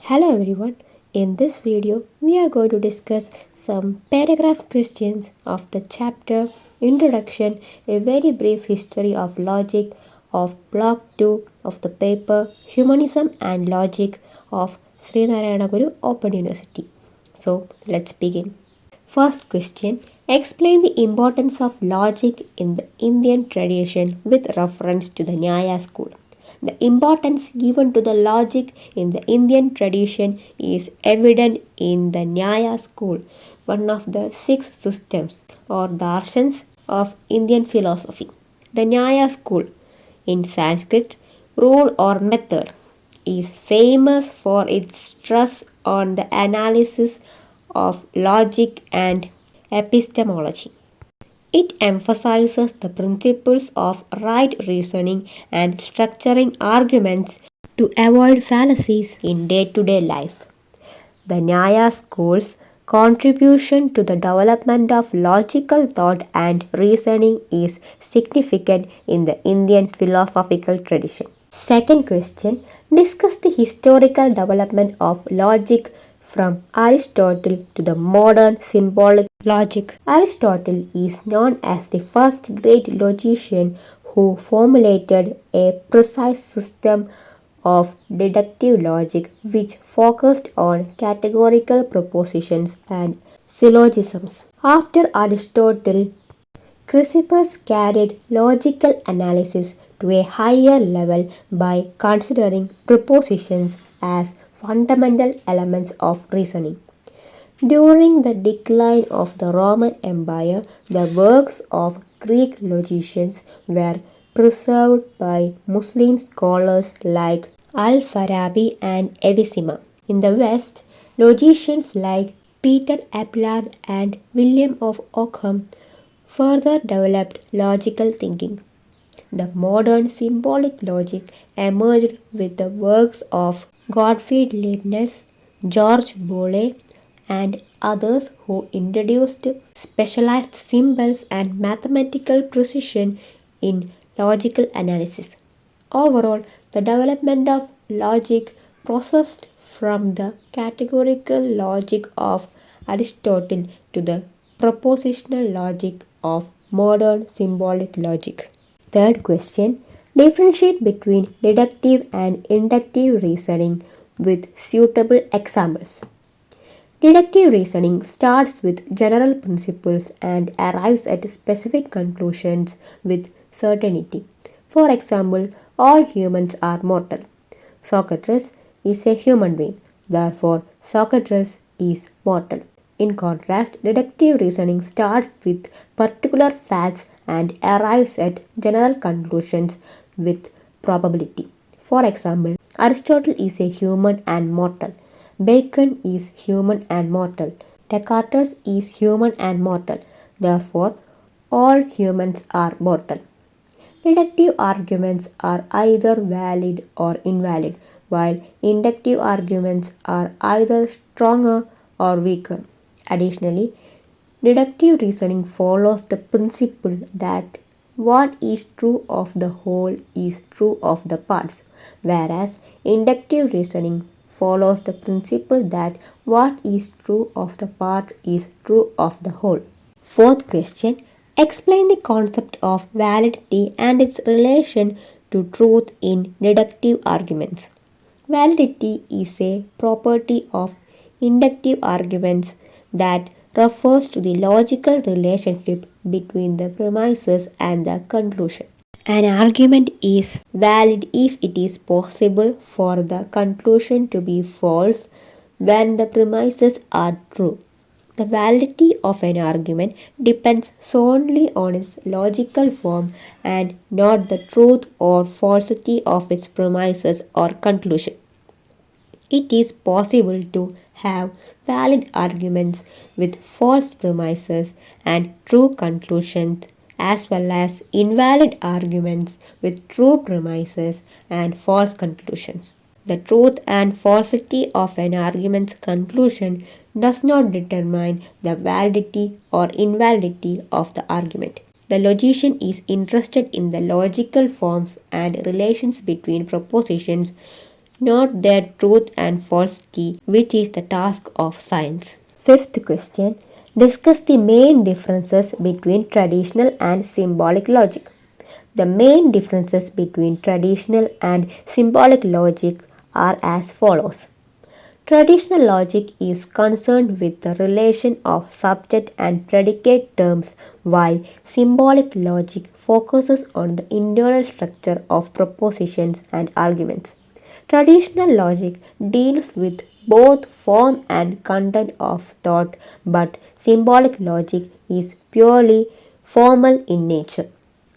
Hello everyone. In this video, we are going to discuss some paragraph questions of the chapter Introduction, a very brief history of logic of block 2 of the paper Humanism and Logic of Sri Narayana Guru Open University. So, let's begin. First question. Explain the importance of logic in the Indian tradition with reference to the Nyaya school. The importance given to the logic in the Indian tradition is evident in the Nyaya school, one of the six systems or darshans of Indian philosophy. The Nyaya school, in Sanskrit, rule or method, is famous for its stress on the analysis of logic and epistemology. It emphasizes the principles of right reasoning and structuring arguments to avoid fallacies in day to day life. The Nyaya school's contribution to the development of logical thought and reasoning is significant in the Indian philosophical tradition. Second question. Discuss the historical development of logic from Aristotle to the modern symbolic logic. Aristotle is known as the first great logician who formulated a precise system of deductive logic which focused on categorical propositions and syllogisms. After Aristotle, Chrysippus carried logical analysis to a higher level by considering propositions as fundamental elements of reasoning. During the decline of the Roman Empire, the works of Greek logicians were preserved by Muslim scholars like Al-Farabi and Avicenna. In the West, logicians like Peter Abelard and William of Ockham further developed logical thinking. The modern symbolic logic emerged with the works of Gottfried Leibniz, George Boole, and others who introduced specialized symbols and mathematical precision in logical analysis. Overall, the development of logic processed from the categorical logic of Aristotle to the propositional logic of modern symbolic logic. Third question. Differentiate between deductive and inductive reasoning with suitable examples. Deductive reasoning starts with general principles and arrives at specific conclusions with certainty. For example, all humans are mortal. Socrates is a human being, therefore, Socrates is mortal. In contrast, deductive reasoning starts with particular facts and arrives at general conclusions with probability. For example, Aristotle is a human and mortal. Bacon is human and mortal. Descartes is human and mortal. Therefore, all humans are mortal. Deductive arguments are either valid or invalid, while inductive arguments are either stronger or weaker. Additionally, deductive reasoning follows the principle that what is true of the whole is true of the parts, whereas inductive reasoning follows the principle that what is true of the part is true of the whole. Fourth question. Explain the concept of validity and its relation to truth in deductive arguments. Validity is a property of inductive arguments that refers to the logical relationship between the premises and the conclusion. An argument is valid if it is possible for the conclusion to be false when the premises are true. The validity of an argument depends solely on its logical form and not the truth or falsity of its premises or conclusion. It is possible to have valid arguments with false premises and true conclusions, as well as invalid arguments with true premises and false conclusions. The truth and falsity of an argument's conclusion does not determine the validity or invalidity of the argument. The logician is interested in the logical forms and relations between propositions, not their truth and false key, which is the task of science. Fifth question. Discuss the main differences between traditional and symbolic logic. The main differences between traditional and symbolic logic are as follows. Traditional logic is concerned with the relation of subject and predicate terms, while symbolic logic focuses on the internal structure of propositions and arguments. Traditional logic deals with both form and content of thought, but symbolic logic is purely formal in nature.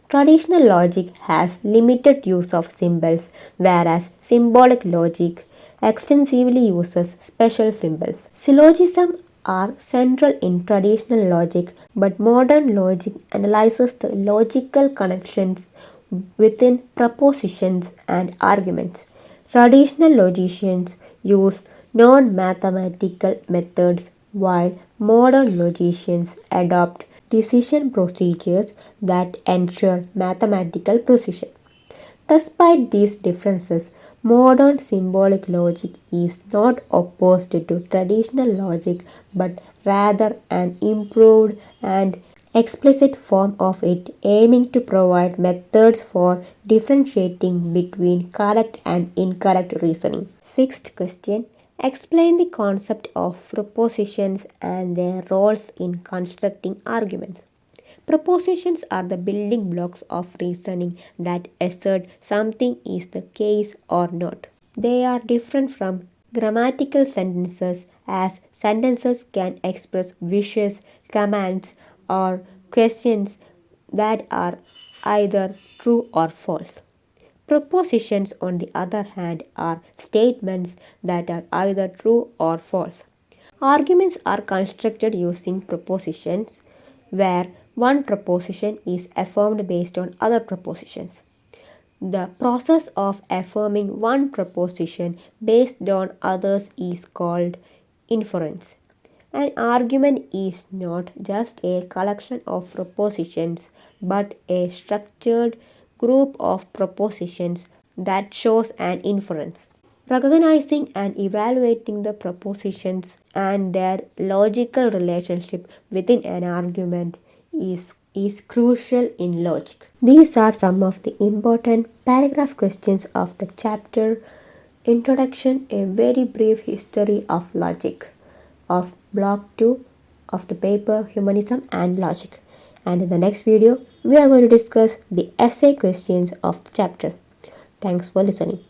Traditional logic has limited use of symbols, whereas symbolic logic extensively uses special symbols. Syllogisms are central in traditional logic, but modern logic analyzes the logical connections within propositions and arguments. Traditional logicians use non mathematical methods, while modern logicians adopt decision procedures that ensure mathematical precision. Despite these differences, modern symbolic logic is not opposed to traditional logic but rather an improved and explicit form of it, aiming to provide methods for differentiating between correct and incorrect reasoning. Sixth question. Explain the concept of propositions and their roles in constructing arguments. Propositions are the building blocks of reasoning that assert something is the case or not. They are different from grammatical sentences, as sentences can express wishes, commands, or questions that are either true or false. Propositions, on the other hand, are statements that are either true or false. Arguments are constructed using propositions, where one proposition is affirmed based on other propositions. The process of affirming one proposition based on others is called inference. An argument is not just a collection of propositions but a structured group of propositions that shows an inference. Recognizing and evaluating the propositions and their logical relationship within an argument is crucial in logic. These are some of the important paragraph questions of the chapter Introduction, a very brief history of logic of block 2 of the paper Humanism and Logic. And in the next video, we are going to discuss the essay questions of the chapter. Thanks for listening.